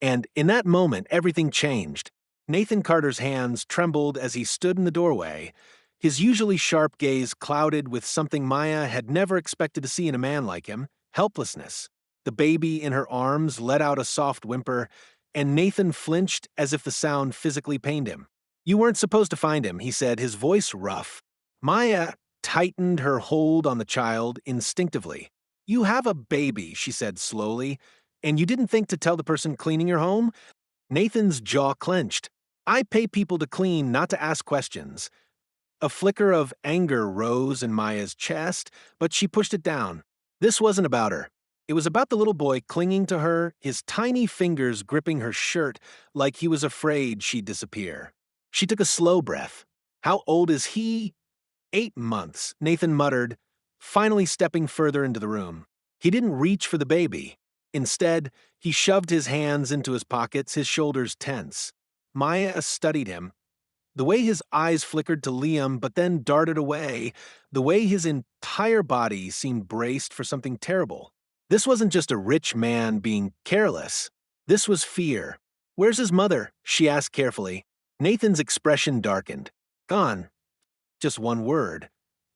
And in that moment, everything changed. Nathan Carter's hands trembled as he stood in the doorway, his usually sharp gaze clouded with something Maya had never expected to see in a man like him: helplessness. The baby in her arms let out a soft whimper, and Nathan flinched as if the sound physically pained him. "You weren't supposed to find him," he said, his voice rough. Maya tightened her hold on the child instinctively. "You have a baby," she said slowly, "and you didn't think to tell the person cleaning your home?" Nathan's jaw clenched. "I pay people to clean, not to ask questions." A flicker of anger rose in Maya's chest, but she pushed it down. This wasn't about her. It was about the little boy clinging to her, his tiny fingers gripping her shirt like he was afraid she'd disappear. She took a slow breath. "How old is he?" 8 months, Nathan muttered, finally stepping further into the room. He didn't reach for the baby. Instead, he shoved his hands into his pockets, his shoulders tense. Maya studied him. The way his eyes flickered to Liam but then darted away, the way his entire body seemed braced for something terrible. This wasn't just a rich man being careless. This was fear. "Where's his mother?" she asked carefully. Nathan's expression darkened. "Gone." Just one word.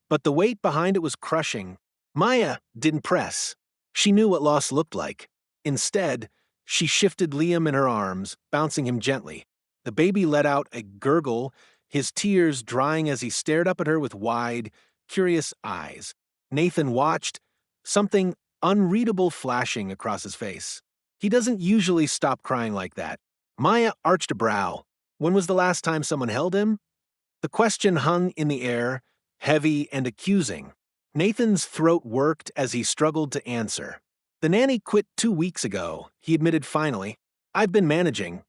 But the weight behind it was crushing. Maya didn't press. She knew what loss looked like. Instead, she shifted Liam in her arms, bouncing him gently. The baby let out a gurgle, his tears drying as he stared up at her with wide, curious eyes. Nathan watched, something unreadable flashing across his face. He doesn't usually stop crying like that. Maya arched a brow. When was the last time someone held him? The question hung in the air, heavy and accusing. Nathan's throat worked as he struggled to answer. "The nanny quit 2 weeks ago," he admitted finally. "I've been managing."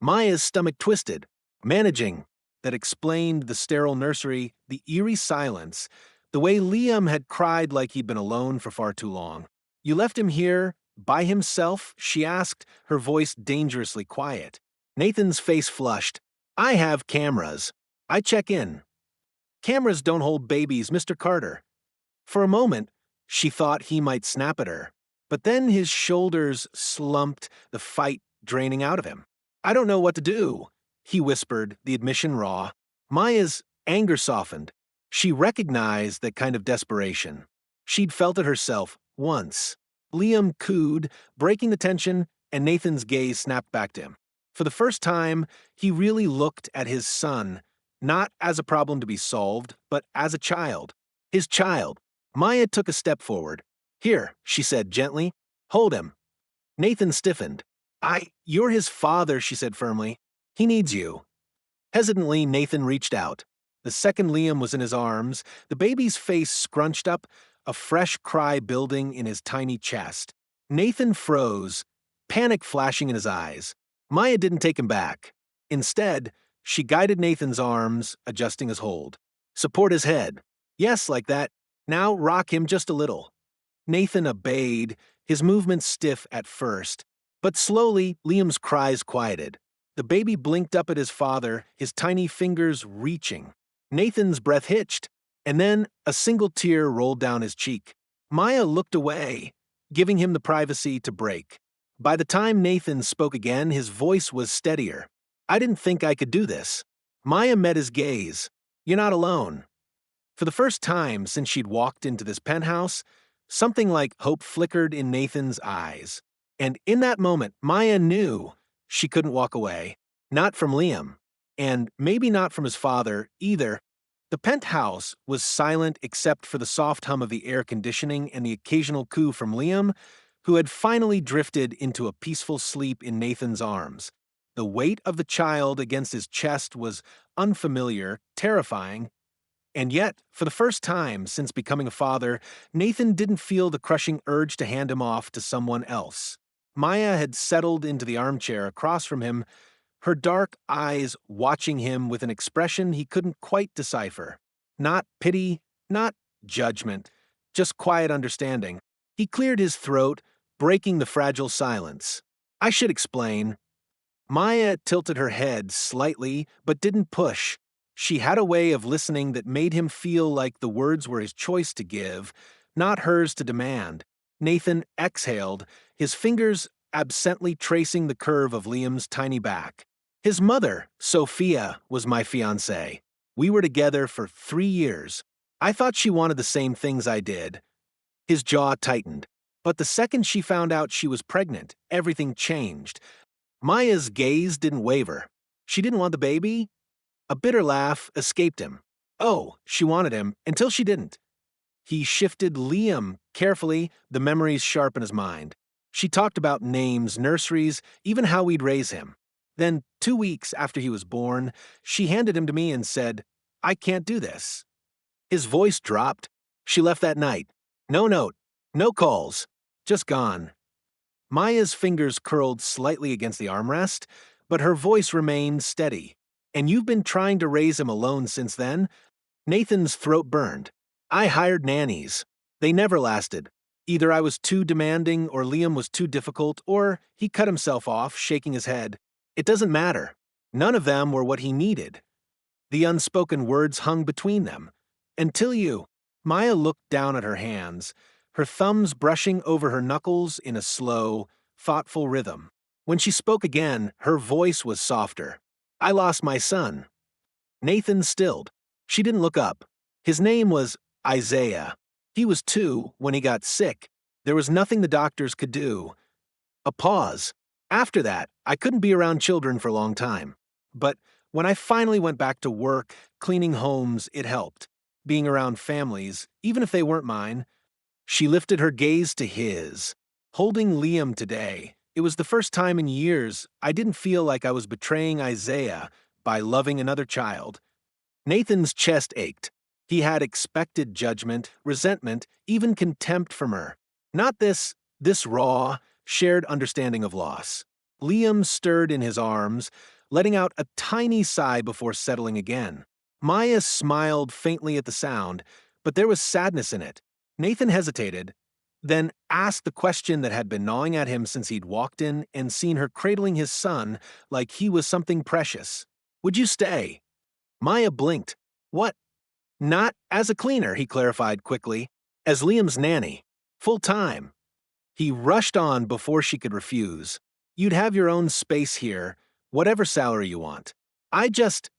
Maya's stomach twisted. Managing. That explained the sterile nursery, the eerie silence, the way Liam had cried like he'd been alone for far too long. "You left him here, by himself?" she asked, her voice dangerously quiet. Nathan's face flushed. "I have cameras. I check in." "Cameras don't hold babies, Mr. Carter." For a moment, she thought he might snap at her. But then his shoulders slumped, the fight draining out of him. "I don't know what to do," he whispered, the admission raw. Maya's anger softened. She recognized that kind of desperation. She'd felt it herself once. Liam cooed, breaking the tension, and Nathan's gaze snapped back to him. For the first time, he really looked at his son, not as a problem to be solved, but as a child. His child. Maya took a step forward. "Here," she said gently. "Hold him." Nathan stiffened. You're his father," she said firmly. "He needs you." Hesitantly, Nathan reached out. The second Liam was in his arms, the baby's face scrunched up, a fresh cry building in his tiny chest. Nathan froze, panic flashing in his eyes. Maya didn't take him back. Instead, she guided Nathan's arms, adjusting his hold. "Support his head." "Yes, like that. Now rock him just a little." Nathan obeyed, his movements stiff at first. But slowly, Liam's cries quieted. The baby blinked up at his father, his tiny fingers reaching. Nathan's breath hitched, and then a single tear rolled down his cheek. Maya looked away, giving him the privacy to break. By the time Nathan spoke again, his voice was steadier. "I didn't think I could do this." Maya met his gaze. "You're not alone." For the first time since she'd walked into this penthouse, something like hope flickered in Nathan's eyes. And in that moment, Maya knew she couldn't walk away. Not from Liam. And maybe not from his father, either. The penthouse was silent except for the soft hum of the air conditioning and the occasional coo from Liam, who had finally drifted into a peaceful sleep in Nathan's arms. The weight of the child against his chest was unfamiliar, terrifying. And yet, for the first time since becoming a father, Nathan didn't feel the crushing urge to hand him off to someone else. Maya had settled into the armchair across from him, her dark eyes watching him with an expression he couldn't quite decipher. Not pity, not judgment, just quiet understanding. He cleared his throat, breaking the fragile silence. "I should explain." Maya tilted her head slightly, but didn't push. She had a way of listening that made him feel like the words were his choice to give, not hers to demand. Nathan exhaled, his fingers absently tracing the curve of Liam's tiny back. His mother, Sophia, was my fiancée. We were together for 3 years. I thought she wanted the same things I did. His jaw tightened. But the second she found out she was pregnant, everything changed. Maya's gaze didn't waver. She didn't want the baby? A bitter laugh escaped him. Oh, she wanted him, until she didn't. He shifted Liam carefully, the memories sharp in his mind. She talked about names, nurseries, even how we'd raise him. Then, 2 weeks after he was born, she handed him to me and said, "I can't do this." His voice dropped. She left that night. No note, no calls, just gone. Maya's fingers curled slightly against the armrest, but her voice remained steady. "And you've been trying to raise him alone since then?" Nathan's throat burned. "I hired nannies. They never lasted. Either I was too demanding, or Liam was too difficult, or he cut himself off, shaking his head. It doesn't matter. None of them were what he needed." The unspoken words hung between them. "Until you." Maya looked down at her hands, her thumbs brushing over her knuckles in a slow, thoughtful rhythm. When she spoke again, her voice was softer. "I lost my son." Nathan stilled. She didn't look up. His name was Isaiah. He was 2 when he got sick. There was nothing the doctors could do. A pause. After that, I couldn't be around children for a long time. But when I finally went back to work, cleaning homes, it helped. Being around families, even if they weren't mine. She lifted her gaze to his. Holding Liam today, it was the first time in years I didn't feel like I was betraying Isaiah by loving another child. Nathan's chest ached. He had expected judgment, resentment, even contempt from her. Not this raw, shared understanding of loss. Liam stirred in his arms, letting out a tiny sigh before settling again. Maya smiled faintly at the sound, but there was sadness in it. Nathan hesitated, then asked the question that had been gnawing at him since he'd walked in and seen her cradling his son like he was something precious. "Would you stay?" Maya blinked. "What?" "Not as a cleaner," he clarified quickly. "As Liam's nanny. Full time." He rushed on before she could refuse. "You'd have your own space here, whatever salary you want.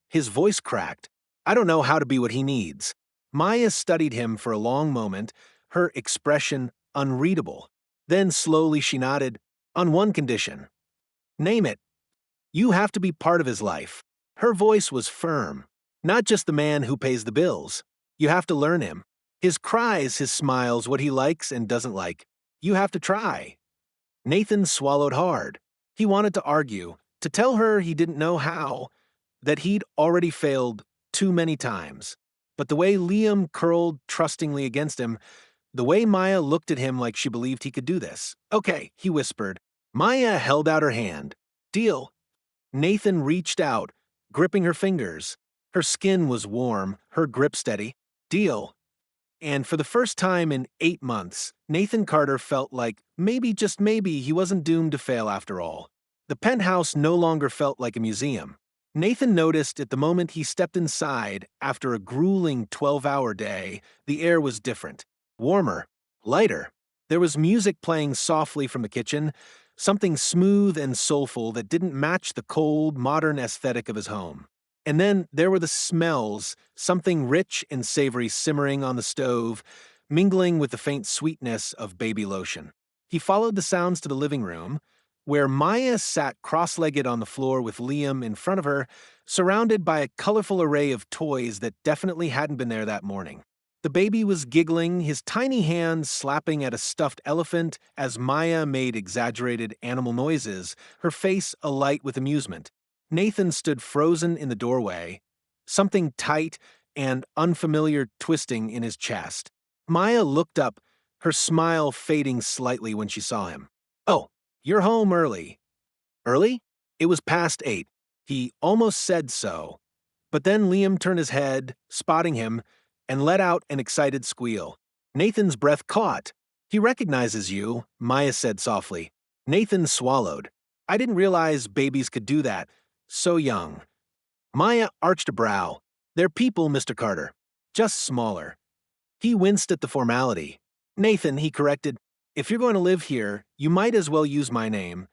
His voice cracked. "I don't know how to be what he needs." Maya studied him for a long moment, her expression unreadable. Then slowly she nodded. "On one condition." "Name it." "You have to be part of his life." Her voice was firm. "Not just the man who pays the bills. You have to learn him. His cries, his smiles, what he likes and doesn't like. You have to try." Nathan swallowed hard. He wanted to argue, to tell her he didn't know how, that he'd already failed too many times. But the way Liam curled trustingly against him, the way Maya looked at him like she believed he could do this. "Okay," he whispered. Maya held out her hand. "Deal." Nathan reached out, gripping her fingers. Her skin was warm, her grip steady. "Deal." And for the first time in 8 months, Nathan Carter felt like maybe, just maybe, he wasn't doomed to fail after all. The penthouse no longer felt like a museum. Nathan noticed at the moment he stepped inside, after a grueling 12-hour day, the air was different. Warmer, lighter. There was music playing softly from the kitchen, something smooth and soulful that didn't match the cold, modern aesthetic of his home. And then there were the smells, something rich and savory simmering on the stove, mingling with the faint sweetness of baby lotion. He followed the sounds to the living room, where Maya sat cross-legged on the floor with Liam in front of her, surrounded by a colorful array of toys that definitely hadn't been there that morning. The baby was giggling, his tiny hands slapping at a stuffed elephant as Maya made exaggerated animal noises, her face alight with amusement. Nathan stood frozen in the doorway, something tight and unfamiliar twisting in his chest. Maya looked up, her smile fading slightly when she saw him. "Oh, you're home early." "Early?" It was past 8. He almost said so. But then Liam turned his head, spotting him, and let out an excited squeal. Nathan's breath caught. "He recognizes you," Maya said softly. Nathan swallowed. "I didn't realize babies could do that. So young." Maya arched a brow. "They're people, Mr. Carter. Just smaller." He winced at the formality. "Nathan," he corrected. If you're going to live here, you might as well use my name.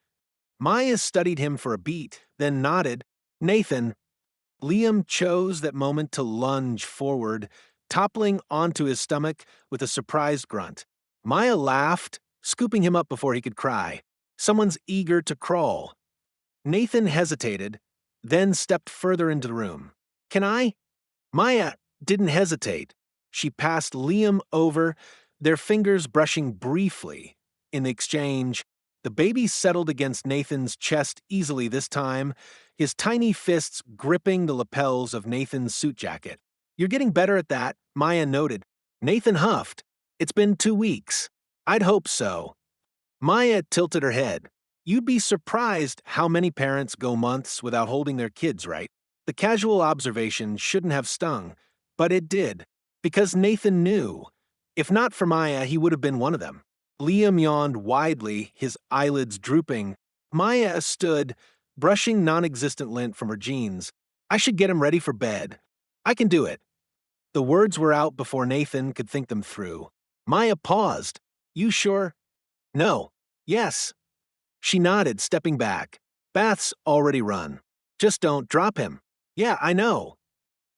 Maya studied him for a beat, then nodded. Nathan. Liam chose that moment to lunge forward, toppling onto his stomach with a surprised grunt. Maya laughed, scooping him up before he could cry. Someone's eager to crawl. Nathan hesitated, then stepped further into the room. Can I? Maya didn't hesitate. She passed Liam over, their fingers brushing briefly. In exchange, the baby settled against Nathan's chest easily this time, his tiny fists gripping the lapels of Nathan's suit jacket. You're getting better at that, Maya noted. Nathan huffed. It's been 2 weeks. I'd hope so. Maya tilted her head. You'd be surprised how many parents go months without holding their kids, right? The casual observation shouldn't have stung, but it did, because Nathan knew. If not for Maya, he would have been one of them. Liam yawned widely, his eyelids drooping. Maya stood, brushing non-existent lint from her jeans. I should get him ready for bed. I can do it. The words were out before Nathan could think them through. Maya paused. You sure? No. Yes. She nodded, stepping back. Bath's already run. Just don't drop him. Yeah, I know.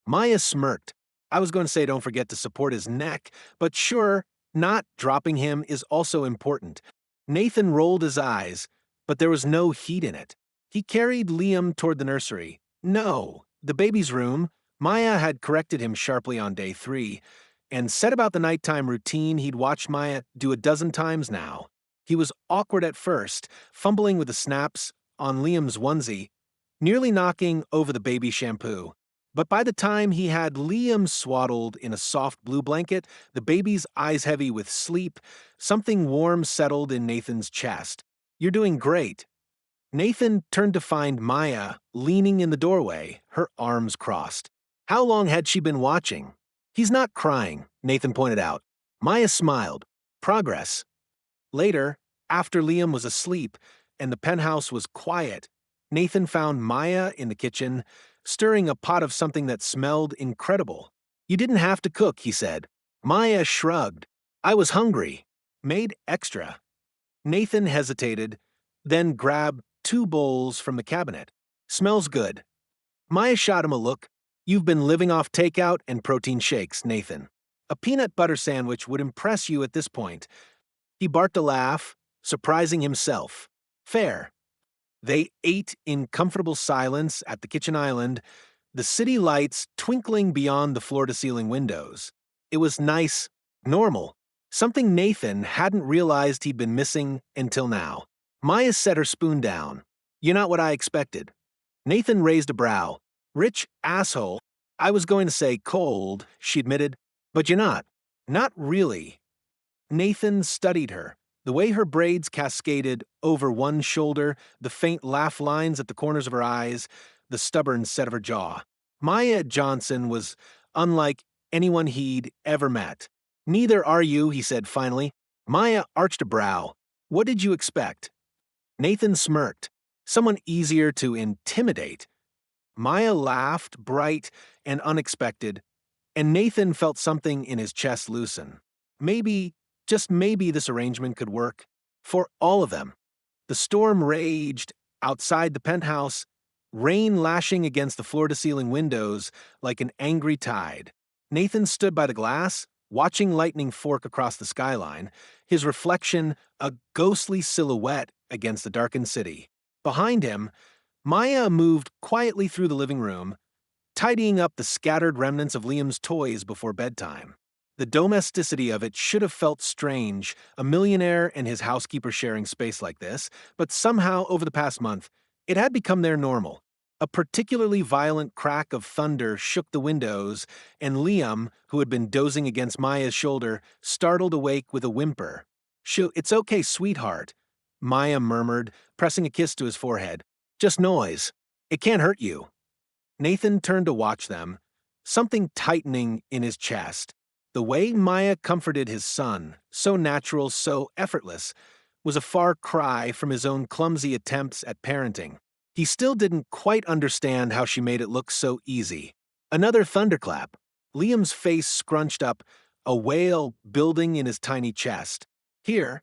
Maya smirked. I was going to say don't forget to support his neck, but sure, not dropping him is also important. Nathan rolled his eyes, but there was no heat in it. He carried Liam toward the nursery. No, the baby's room. Maya had corrected him sharply on day 3, and said about the nighttime routine he'd watched Maya do a dozen times now. He was awkward at first, fumbling with the snaps on Liam's onesie, nearly knocking over the baby shampoo. But by the time he had Liam swaddled in a soft blue blanket, the baby's eyes heavy with sleep, something warm settled in Nathan's chest. You're doing great. Nathan turned to find Maya leaning in the doorway, her arms crossed. How long had she been watching? He's not crying, Nathan pointed out. Maya smiled. Progress. Later, after Liam was asleep and the penthouse was quiet, Nathan found Maya in the kitchen, stirring a pot of something that smelled incredible. You didn't have to cook, he said. Maya shrugged. I was hungry. Made extra. Nathan hesitated, then grabbed 2 bowls from the cabinet. Smells good. Maya shot him a look. You've been living off takeout and protein shakes, Nathan. A peanut butter sandwich would impress you at this point. He barked a laugh, surprising himself. Fair. They ate in comfortable silence at the kitchen island, the city lights twinkling beyond the floor-to-ceiling windows. It was nice, normal, something Nathan hadn't realized he'd been missing until now. Maya set her spoon down. You're not what I expected. Nathan raised a brow. Rich asshole. I was going to say cold, she admitted, but you're not. Not really. Nathan studied her. The way her braids cascaded over one shoulder, the faint laugh lines at the corners of her eyes, the stubborn set of her jaw. Maya Johnson was unlike anyone he'd ever met. Neither are you, he said finally. Maya arched a brow. What did you expect? Nathan smirked. Someone easier to intimidate. Maya laughed, bright and unexpected, and Nathan felt something in his chest loosen. Maybe, just maybe this arrangement could work for all of them. The storm raged outside the penthouse, rain lashing against the floor-to-ceiling windows like an angry tide. Nathan stood by the glass, watching lightning fork across the skyline, his reflection a ghostly silhouette against the darkened city. Behind him, Maya moved quietly through the living room, tidying up the scattered remnants of Liam's toys before bedtime. The domesticity of it should have felt strange, a millionaire and his housekeeper sharing space like this, but somehow over the past month, it had become their normal. A particularly violent crack of thunder shook the windows, and Liam, who had been dozing against Maya's shoulder, startled awake with a whimper. It's okay, sweetheart, Maya murmured, pressing a kiss to his forehead. Just noise. It can't hurt you. Nathan turned to watch them, something tightening in his chest. The way Maya comforted his son, so natural, so effortless, was a far cry from his own clumsy attempts at parenting. He still didn't quite understand how she made it look so easy. Another thunderclap. Liam's face scrunched up, a wail building in his tiny chest. Here,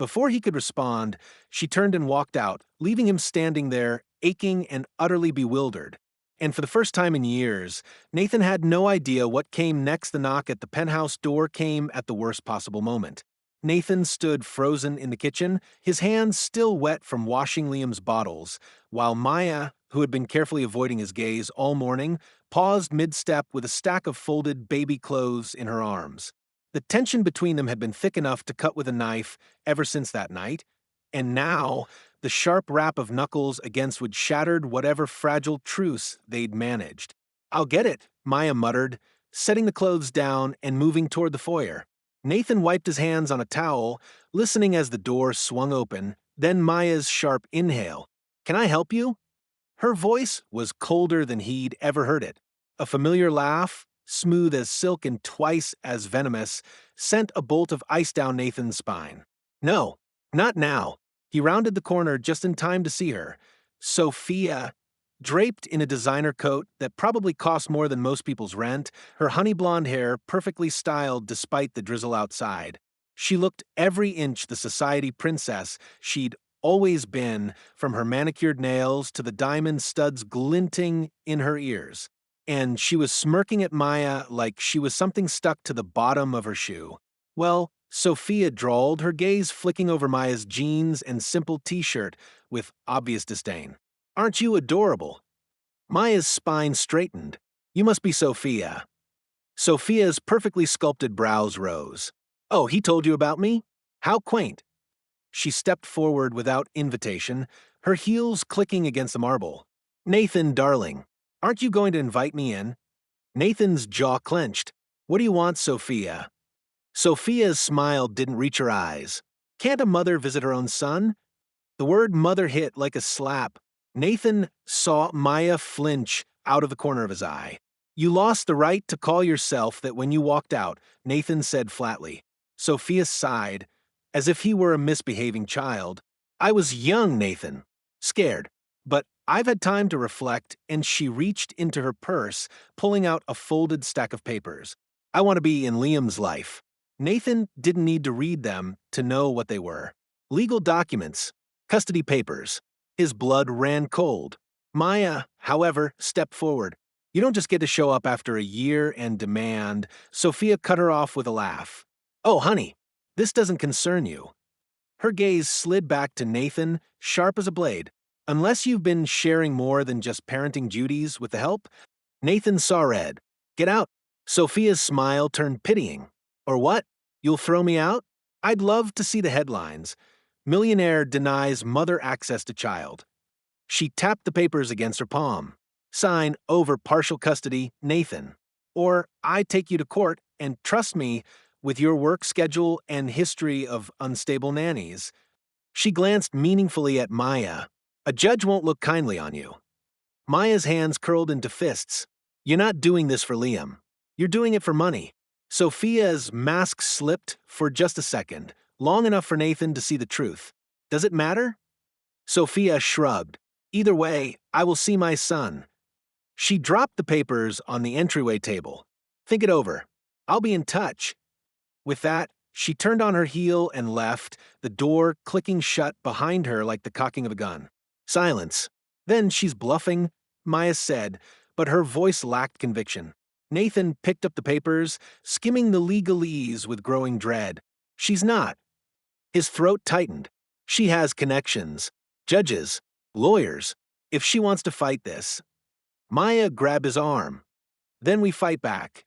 Before he could respond, she turned and walked out, leaving him standing there, aching and utterly bewildered. And for the first time in years, Nathan had no idea what came next. The knock at the penthouse door came at the worst possible moment. Nathan stood frozen in the kitchen, his hands still wet from washing Liam's bottles, while Maya, who had been carefully avoiding his gaze all morning, paused mid-step with a stack of folded baby clothes in her arms. The tension between them had been thick enough to cut with a knife ever since that night, and now the sharp rap of knuckles against wood shattered whatever fragile truce they'd managed. "I'll get it," Maya muttered, setting the clothes down and moving toward the foyer. Nathan wiped his hands on a towel, listening as the door swung open, then Maya's sharp inhale. "Can I help you?" Her voice was colder than he'd ever heard it. A familiar laugh, smooth as silk and twice as venomous, sent a bolt of ice down Nathan's spine. "No, not now." He rounded the corner just in time to see her. Sophia, draped in a designer coat that probably cost more than most people's rent, her honey blonde hair perfectly styled despite the drizzle outside. She looked every inch the society princess she'd always been, from her manicured nails to the diamond studs glinting in her ears. And she was smirking at Maya like she was something stuck to the bottom of her shoe. "Well," Sophia drawled, her gaze flicking over Maya's jeans and simple t-shirt with obvious disdain. "Aren't you adorable?" Maya's spine straightened. "You must be Sophia." Sophia's perfectly sculpted brows rose. "Oh, he told you about me? How quaint." She stepped forward without invitation, her heels clicking against the marble. "Nathan, darling, aren't you going to invite me in?" Nathan's jaw clenched. "What do you want, Sophia?" Sophia's smile didn't reach her eyes. Can't a mother visit her own son? The word mother hit like a slap. Nathan saw Maya flinch out of the corner of his eye. "You lost the right to call yourself that when you walked out," Nathan said flatly. Sophia sighed, as if he were a misbehaving child. "I was young, Nathan. Scared. But I've had time to reflect," and she reached into her purse, pulling out a folded stack of papers. "I want to be in Liam's life." Nathan didn't need to read them to know what they were. Legal documents, custody papers. His blood ran cold. Maya, however, stepped forward. "You don't just get to show up after a year and demand." Sophia cut her off with a laugh. "Oh, honey, this doesn't concern you." Her gaze slid back to Nathan, sharp as a blade. "Unless you've been sharing more than just parenting duties with the help?" Nathan saw red. "Get out." Sophia's smile turned pitying. "Or what? You'll throw me out?" "I'd love to see the headlines. Millionaire denies mother access to child." She tapped the papers against her palm. "Sign over partial custody, Nathan. Or I take you to court, and trust me, with your work schedule and history of unstable nannies." She glanced meaningfully at Maya. "A judge won't look kindly on you." Maya's hands curled into fists. "You're not doing this for Liam. You're doing it for money." Sophia's mask slipped for just a second, long enough for Nathan to see the truth. "Does it matter?" Sophia shrugged. "Either way, I will see my son." She dropped the papers on the entryway table. "Think it over. I'll be in touch." With that, she turned on her heel and left, the door clicking shut behind her like the cocking of a gun. Silence. "Then she's bluffing," Maya said, but her voice lacked conviction. Nathan picked up the papers, skimming the legalese with growing dread. "She's not." His throat tightened. "She has connections. Judges. Lawyers. If she wants to fight this." Maya grabbed his arm. "Then we fight back."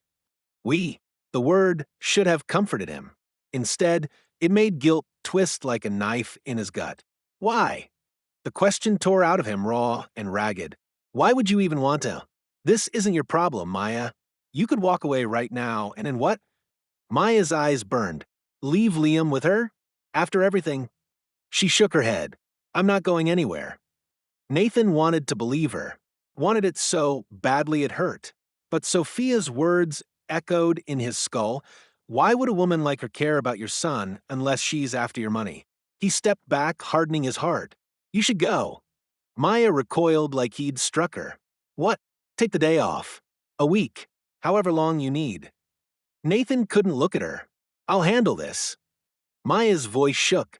"We." The word should have comforted him. Instead, it made guilt twist like a knife in his gut. "Why?" The question tore out of him raw and ragged. "Why would you even want to? This isn't your problem, Maya. You could walk away right now, and then what?" Maya's eyes burned. "Leave Liam with her? After everything?" She shook her head. "I'm not going anywhere." Nathan wanted to believe her, wanted it so badly it hurt. But Sophia's words echoed in his skull. "Why would a woman like her care about your son unless she's after your money?" He stepped back, hardening his heart. "You should go." Maya recoiled like he'd struck her. "What? Take the day off. A week. However long you need." Nathan couldn't look at her. "I'll handle this." Maya's voice shook.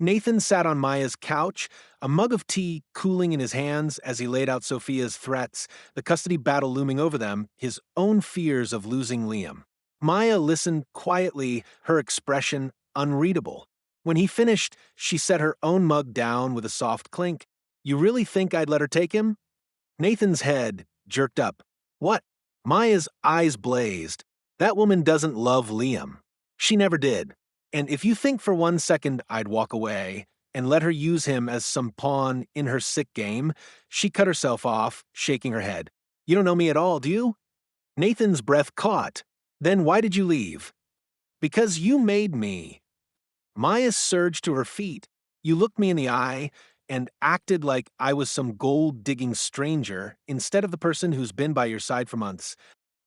Nathan sat on Maya's couch, a mug of tea cooling in his hands as he laid out Sophia's threats, the custody battle looming over them, his own fears of losing Liam. Maya listened quietly, her expression unreadable. When he finished, she set her own mug down with a soft clink. "You really think I'd let her take him?" Nathan's head jerked up. "What?" Maya's eyes blazed. "That woman doesn't love Liam. She never did. And if you think for 1 second I'd walk away and let her use him as some pawn in her sick game," she cut herself off, shaking her head. "You don't know me at all, do you?" Nathan's breath caught. "Then why did you leave?" "Because you made me." Maya surged to her feet. "You looked me in the eye and acted like I was some gold-digging stranger instead of the person who's been by your side for months."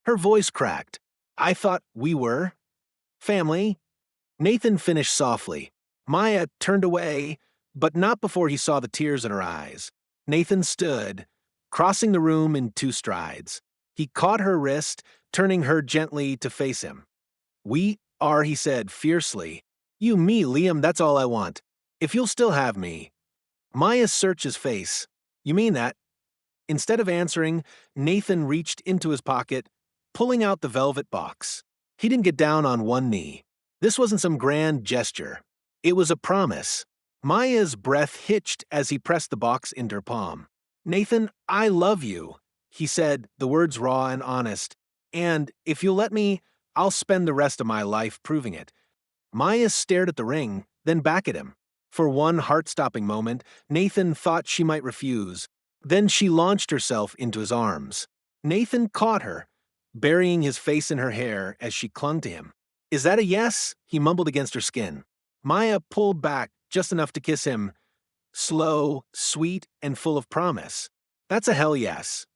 Her voice cracked. "I thought we were family." Nathan finished softly. Maya turned away, but not before he saw the tears in her eyes. Nathan stood, crossing the room in 2 strides. He caught her wrist, turning her gently to face him. "We are," he said fiercely. "You, me, Liam, that's all I want. If you'll still have me." Maya searched his face. "You mean that?" Instead of answering, Nathan reached into his pocket, pulling out the velvet box. He didn't get down on one knee. This wasn't some grand gesture. It was a promise. Maya's breath hitched as he pressed the box into her palm. "Nathan, I love you," he said, the words raw and honest. "And if you'll let me, I'll spend the rest of my life proving it." Maya stared at the ring, then back at him. For one heart-stopping moment, Nathan thought she might refuse. Then she launched herself into his arms. Nathan caught her, burying his face in her hair as she clung to him. "Is that a yes?" he mumbled against her skin. Maya pulled back just enough to kiss him, slow, sweet, and full of promise. "That's a hell yes."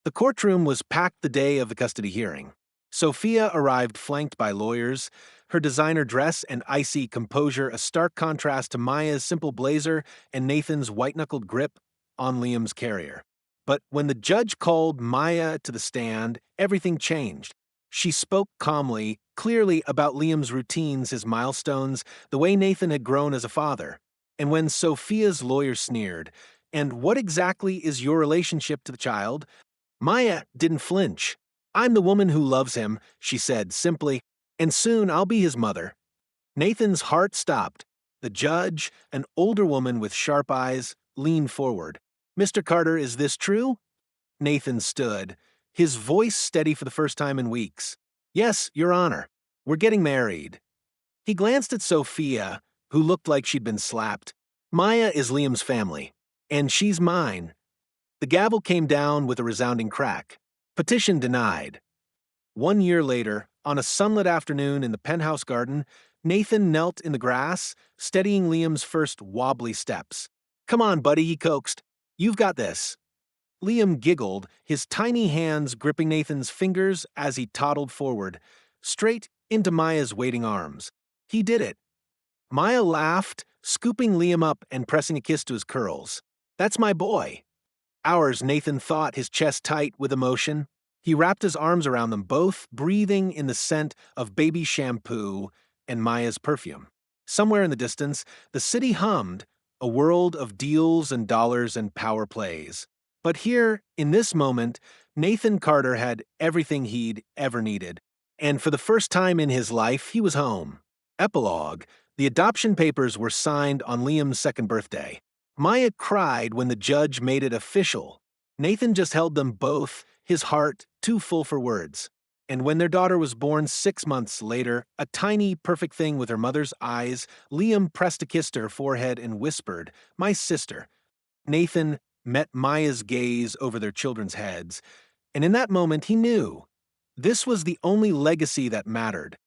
The courtroom was packed the day of the custody hearing. Sophia arrived flanked by lawyers, her designer dress and icy composure a stark contrast to Maya's simple blazer and Nathan's white-knuckled grip on Liam's carrier. But when the judge called Maya to the stand, everything changed. She spoke calmly, clearly about Liam's routines, his milestones, the way Nathan had grown as a father. And when Sophia's lawyer sneered, "And what exactly is your relationship to the child?" Maya didn't flinch. "I'm the woman who loves him," she said simply, "and soon I'll be his mother." Nathan's heart stopped. The judge, an older woman with sharp eyes, leaned forward. "Mr. Carter, is this true?" Nathan stood, his voice steady for the first time in weeks. "Yes, Your Honor. We're getting married." He glanced at Sophia, who looked like she'd been slapped. "Maya is Liam's family, and she's mine." The gavel came down with a resounding crack. Petition denied. 1 year later, on a sunlit afternoon in the penthouse garden, Nathan knelt in the grass, steadying Liam's first wobbly steps. "Come on, buddy," he coaxed. "You've got this." Liam giggled, his tiny hands gripping Nathan's fingers as he toddled forward, straight into Maya's waiting arms. He did it. Maya laughed, scooping Liam up and pressing a kiss to his curls. "That's my boy." Ours, Nathan thought, his chest tight with emotion. He wrapped his arms around them both, breathing in the scent of baby shampoo and Maya's perfume. Somewhere in the distance, the city hummed, a world of deals and dollars and power plays. But here, in this moment, Nathan Carter had everything he'd ever needed. And for the first time in his life, he was home. Epilogue: the adoption papers were signed on Liam's second birthday. Maya cried when the judge made it official. Nathan just held them both, his heart too full for words. And when their daughter was born 6 months later, a tiny, perfect thing with her mother's eyes, Liam pressed a kiss to her forehead and whispered, "My sister." Nathan met Maya's gaze over their children's heads, and in that moment he knew. This was the only legacy that mattered.